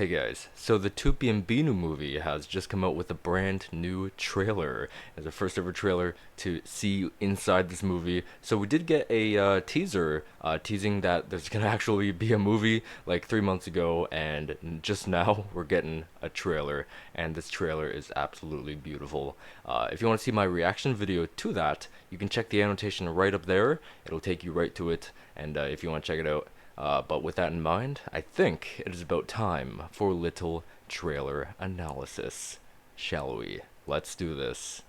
Hey guys, so the Toopy and Binoo movie has just come out with a brand new trailer. It's the first ever trailer to see inside this movie. So we did get a teaser teasing that there's gonna actually be a movie like 3 months ago, and just now we're getting a trailer, and this trailer is absolutely beautiful. If you want to see my reaction video to that, you can check the annotation right up there. It'll take you right to it, and if you want to check it out. But with that in mind, I think it is about time for a little trailer analysis. Shall we? Let's do this.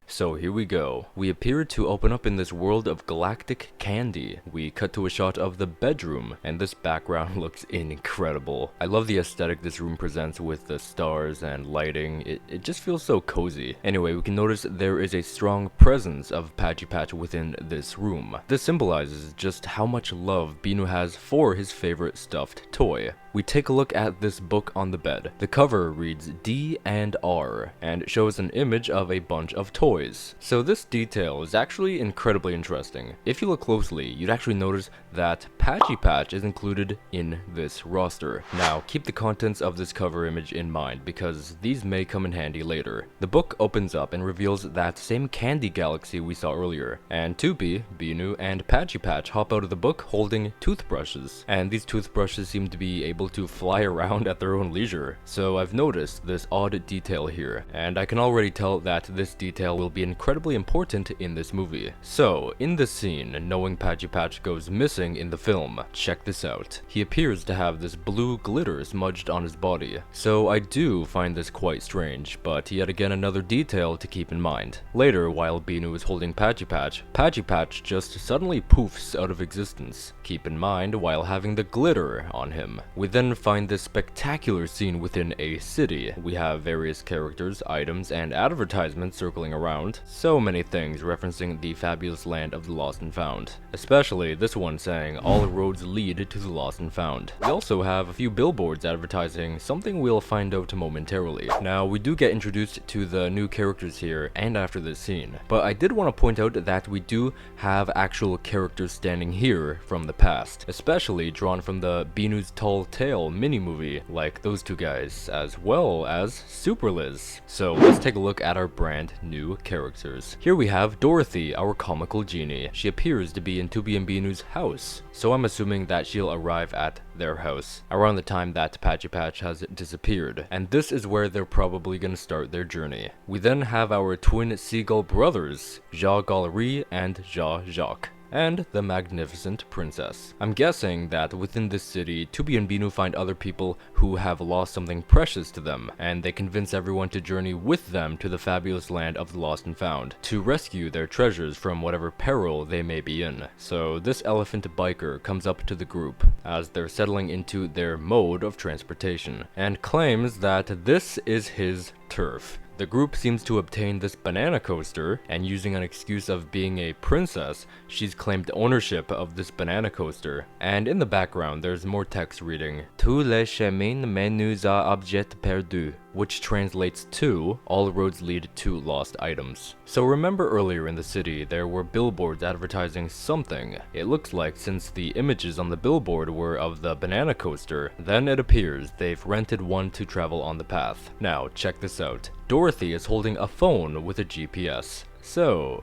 So here we go. We appear to open up in this world of galactic candy. We cut to a shot of the bedroom, and this background looks incredible. I love the aesthetic this room presents with the stars and lighting. It just feels so cozy. Anyway, we can notice there is a strong presence of Patchy Patch within this room. This symbolizes just how much love Binoo has for his favorite stuffed toy. We take a look at this book on the bed. The cover reads D and R, and shows an image of a bunch of toys. So this detail is actually incredibly interesting. If you look closely, you'd actually notice that Patchy Patch is included in this roster. Now, keep the contents of this cover image in mind, because these may come in handy later. The book opens up and reveals that same candy galaxy we saw earlier, and Toopy, Binoo, and Patchy Patch hop out of the book holding toothbrushes, and these toothbrushes seem to be able to fly around at their own leisure. So I've noticed this odd detail here, and I can already tell that this detail will be incredibly important in this movie. So, in this scene, knowing Patchy Patch goes missing in the film, check this out. He appears to have this blue glitter smudged on his body. So I do find this quite strange, but yet again another detail to keep in mind. Later, while Binoo is holding Patchy Patch just suddenly poofs out of existence. Keep in mind, while having the glitter on him. We then find this spectacular scene within a city. We have various characters, items, and advertisements circling around. So many things referencing the fabulous land of the lost and found. Especially this one saying, all roads lead to the lost and found. We also have a few billboards advertising something we'll find out momentarily. Now, we do get introduced to the new characters here and after this scene, but I did want to point out that we do have actual characters standing here from the past, especially drawn from the Binoo's Tall Tale mini-movie, like those two guys, as well as Super Liz. So let's take a look at our brand new characters. Here we have Dorothy, our comical genie. She appears to be in Toopy and Binoo's house, so I'm assuming that she'll arrive at their house around the time that Patchy Patch has disappeared, and this is where they're probably gonna start their journey. We then have our twin seagull brothers, Ja Gallery and Ja Jacques, and the magnificent princess. I'm guessing that within this city, Toopy and Binoo find other people who have lost something precious to them, and they convince everyone to journey with them to the fabulous land of the lost and found, to rescue their treasures from whatever peril they may be in. So this elephant biker comes up to the group as they're settling into their mode of transportation, and claims that this is his turf. The group seems to obtain this banana coaster, and using an excuse of being a princess, she's claimed ownership of this banana coaster. And in the background, there's more text reading, Tous les chemins mènent à objets perdus, which translates to, all roads lead to lost items. So remember earlier in the city, there were billboards advertising something. It looks like since the images on the billboard were of the banana coaster, then it appears they've rented one to travel on the path. Now, check this out. Dorothy is holding a phone with a GPS. So,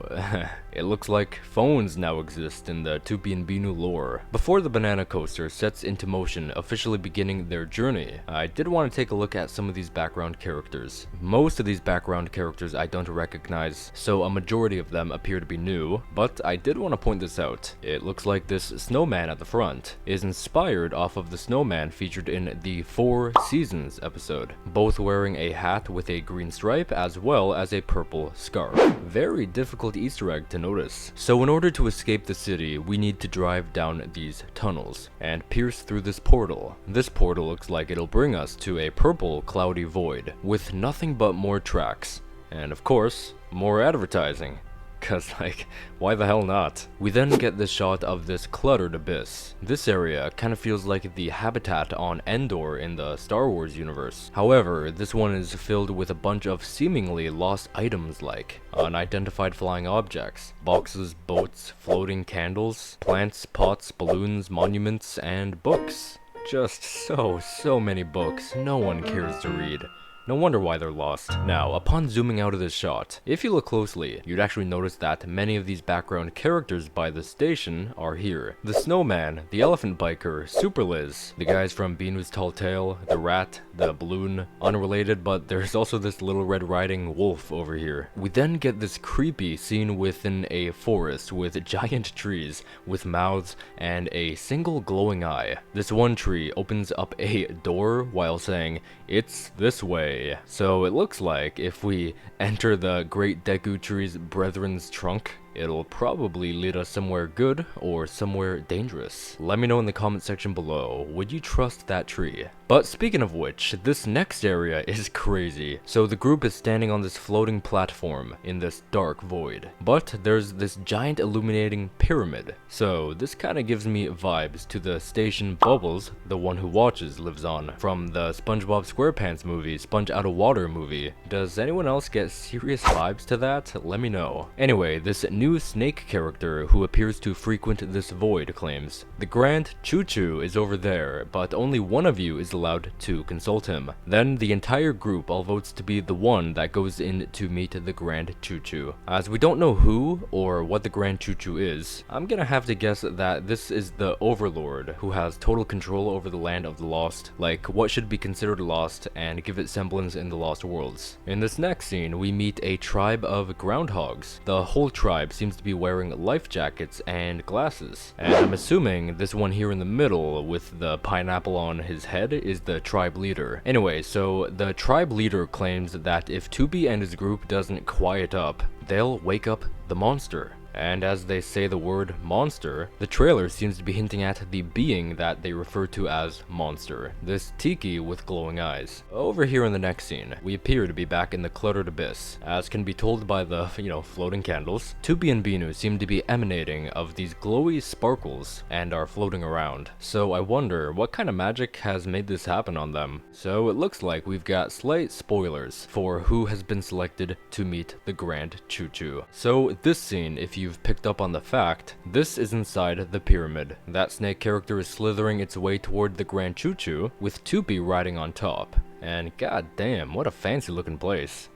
it looks like phones now exist in the Toopy and Binoo lore. Before the banana coaster sets into motion, officially beginning their journey, I did want to take a look at some of these background characters. Most of these background characters I don't recognize, so a majority of them appear to be new, but I did want to point this out. It looks like this snowman at the front is inspired off of the snowman featured in the Four Seasons episode, both wearing a hat with a green stripe as well as a purple scarf. Very difficult Easter egg to notice. So in order to escape the city, we need to drive down these tunnels and pierce through this portal. This portal looks like it'll bring us to a purple cloudy void with nothing but more tracks. And of course, more advertising. Cause like, why the hell not? We then get this shot of this cluttered abyss. This area kind of feels like the habitat on Endor in the Star Wars universe. However, this one is filled with a bunch of seemingly lost items like unidentified flying objects, boxes, boats, floating candles, plants, pots, balloons, monuments, and books. Just so many books no one cares to read. No wonder why they're lost. Now, upon zooming out of this shot, if you look closely, you'd actually notice that many of these background characters by the station are here. The snowman, the elephant biker, Super Liz, the guys from Binoo's Tall Tale, the rat, the balloon, unrelated, but there's also this little Red Riding wolf over here. We then get this creepy scene within a forest with giant trees, with mouths, and a single glowing eye. This one tree opens up a door while saying, "It's this way." So it looks like if we enter the Great Deku Tree's brethren's trunk, it'll probably lead us somewhere good or somewhere dangerous. Let me know in the comment section below, would you trust that tree? But speaking of which, this next area is crazy. So the group is standing on this floating platform in this dark void. But there's this giant illuminating pyramid. So this kind of gives me vibes to the station Bubbles, the one who watches, lives on, from the SpongeBob SquarePants movie, Sponge Out of Water movie. Does anyone else get serious vibes to that? Let me know. Anyway, this new snake character who appears to frequent this void claims, "The Grand Choo-Choo is over there, but only one of you is allowed to consult him." Then the entire group all votes to be the one that goes in to meet the Grand Choo-Choo. As we don't know who or what the Grand Choo-Choo is, I'm gonna have to guess that this is the Overlord who has total control over the land of the lost, like what should be considered lost and give it semblance in the Lost Worlds. In this next scene, we meet a tribe of groundhogs. The whole tribe seems to be wearing life jackets and glasses, and I'm assuming this one here in the middle with the pineapple on his head is the tribe leader. Anyway, so the tribe leader claims that if Toopie and his group doesn't quiet up, they'll wake up the monster. And as they say the word monster, the trailer seems to be hinting at the being that they refer to as Monster, this tiki with glowing eyes. Over here in the next scene, we appear to be back in the cluttered abyss. As can be told by the, floating candles, Toopie and Binoo seem to be emanating of these glowy sparkles and are floating around. So I wonder what kind of magic has made this happen on them. So it looks like we've got slight spoilers for who has been selected to meet the Grand Choo-Choo. So this scene, if you've picked up on the fact, this is inside the pyramid. That snake character is slithering its way toward the Grand Choo-Choo, with Toopie riding on top. And goddamn, what a fancy looking place.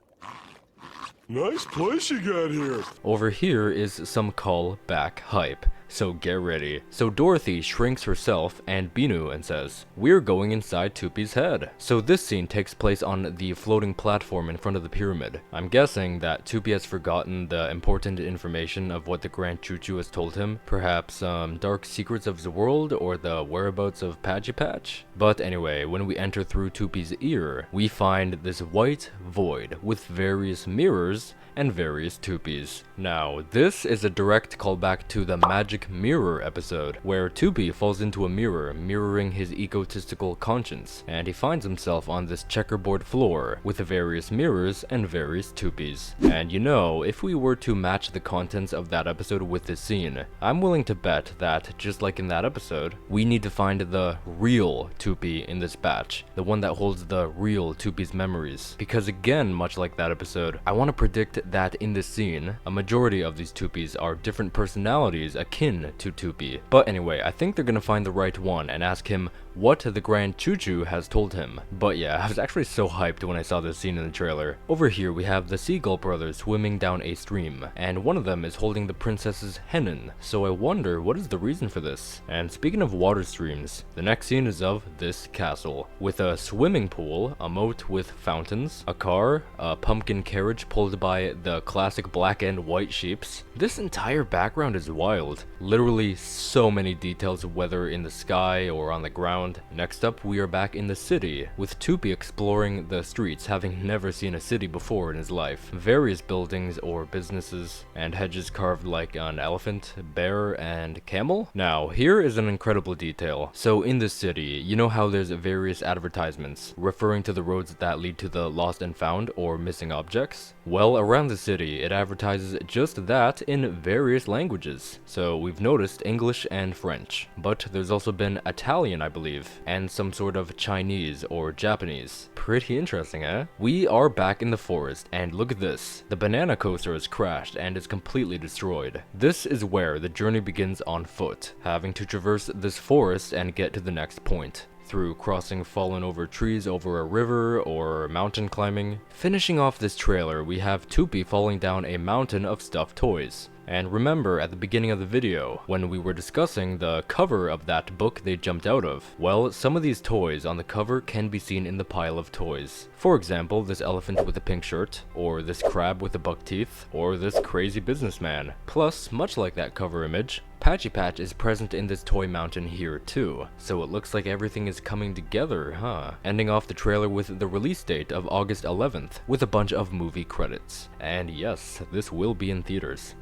Nice place you got here. Over here is some call back hype, so get ready. So Dorothy shrinks herself and Binoo and says, "We're going inside Toopie's head." So this scene takes place on the floating platform in front of the pyramid. I'm guessing that Toopie has forgotten the important information of what the Grand Choo-Choo has told him, perhaps dark secrets of the world or the whereabouts of Patchy Patch. But anyway, when we enter through Toopie's ear, we find this white void with various mirrors and various Toopies. Now, this is a direct callback to the Magic Mirror episode, where Toopie falls into a mirror, mirroring his egotistical conscience, and he finds himself on this checkerboard floor with various mirrors and various Toopies. And if we were to match the contents of that episode with this scene, I'm willing to bet that, just like in that episode, we need to find the real Toopie in this batch, the one that holds the real Toopie's memories. Because again, much like that episode, I want to predict that in this scene, a majority of these Toopies are different personalities akin to Toopie. But anyway, I think they're gonna find the right one and ask him what the Grand Choo-Choo has told him. But yeah, I was actually so hyped when I saw this scene in the trailer. Over here we have the Seagull brothers swimming down a stream, and one of them is holding the princess's hennin, so I wonder what is the reason for this. And speaking of water streams, the next scene is of this castle, with a swimming pool, a moat with fountains, a car, a pumpkin carriage pulled by the classic black and white sheeps. This entire background is wild. Literally so many details, whether in the sky or on the ground. Next up, we are back in the city, with Toopie exploring the streets, having never seen a city before in his life. Various buildings or businesses, and hedges carved like an elephant, bear, and camel. Now, here is an incredible detail. So in this city, you know how there's various advertisements referring to the roads that lead to the lost and found or missing objects? Well, around the city, it advertises just that in various languages. So we've noticed English and French, but there's also been Italian, I believe, and some sort of Chinese or Japanese. Pretty interesting, eh? We are back in the forest, and look at this. The banana coaster has crashed and is completely destroyed. This is where the journey begins on foot, having to traverse this forest and get to the next point. through crossing fallen over trees over a river or mountain climbing. Finishing off this trailer, we have Toopie falling down a mountain of stuffed toys. And remember at the beginning of the video, when we were discussing the cover of that book they jumped out of, well, some of these toys on the cover can be seen in the pile of toys. For example, this elephant with a pink shirt, or this crab with the buck teeth, or this crazy businessman. Plus, much like that cover image, Patchy Patch is present in this toy mountain here too, so it looks like everything is coming together, huh? Ending off the trailer with the release date of August 11th, with a bunch of movie credits. And yes, this will be in theaters.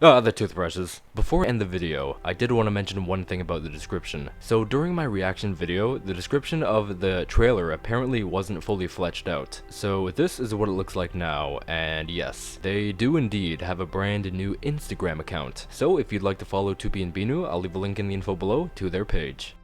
The toothbrushes. Before I end the video, I did want to mention one thing about the description. So during my reaction video, the description of the trailer apparently wasn't fully fleshed out. So this is what it looks like now, and yes, they do indeed have a brand new Instagram account. So if you'd like to follow Toopy and Binoo, I'll leave a link in the info below to their page.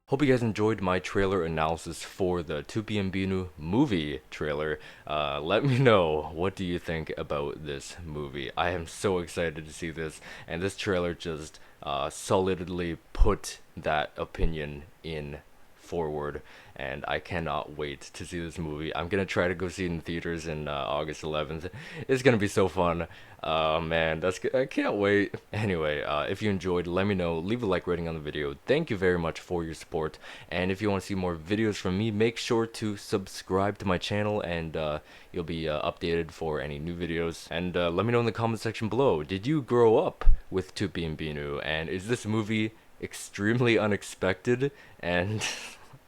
Hope you guys enjoyed my trailer analysis for the Toopy and Binoo Movie trailer. Let me know, what do you think about this movie? I am so excited to see this, and this trailer just solidly put that opinion in forward, and I cannot wait to see this movie. I'm gonna try to go see it in theaters in August 11th. It's gonna be so fun. Man, I can't wait. Anyway, if you enjoyed, let me know. Leave a like rating on the video. Thank you very much for your support, and if you want to see more videos from me, make sure to subscribe to my channel, and you'll be updated for any new videos. And let me know in the comment section below, did you grow up with Toopy and Binoo, and is this movie extremely unexpected? And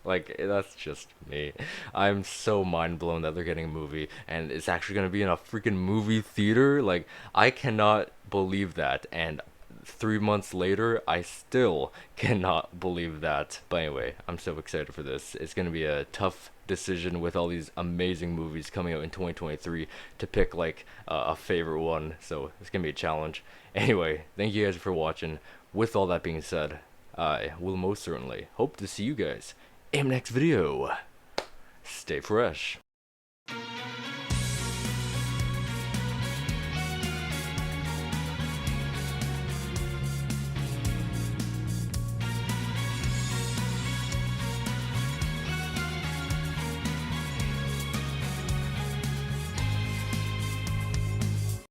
like, that's just me. I'm so mind blown that they're getting a movie and it's actually gonna be in a freaking movie theater. Like, I cannot believe that, and 3 months later I still cannot believe that. But anyway, I'm so excited for this. It's gonna be a tough decision with all these amazing movies coming out in 2023 to pick like a favorite one, so it's gonna be a challenge. Anyway, thank you guys for watching. With all that being said, I will most certainly hope to see you guys in the next video. Stay fresh.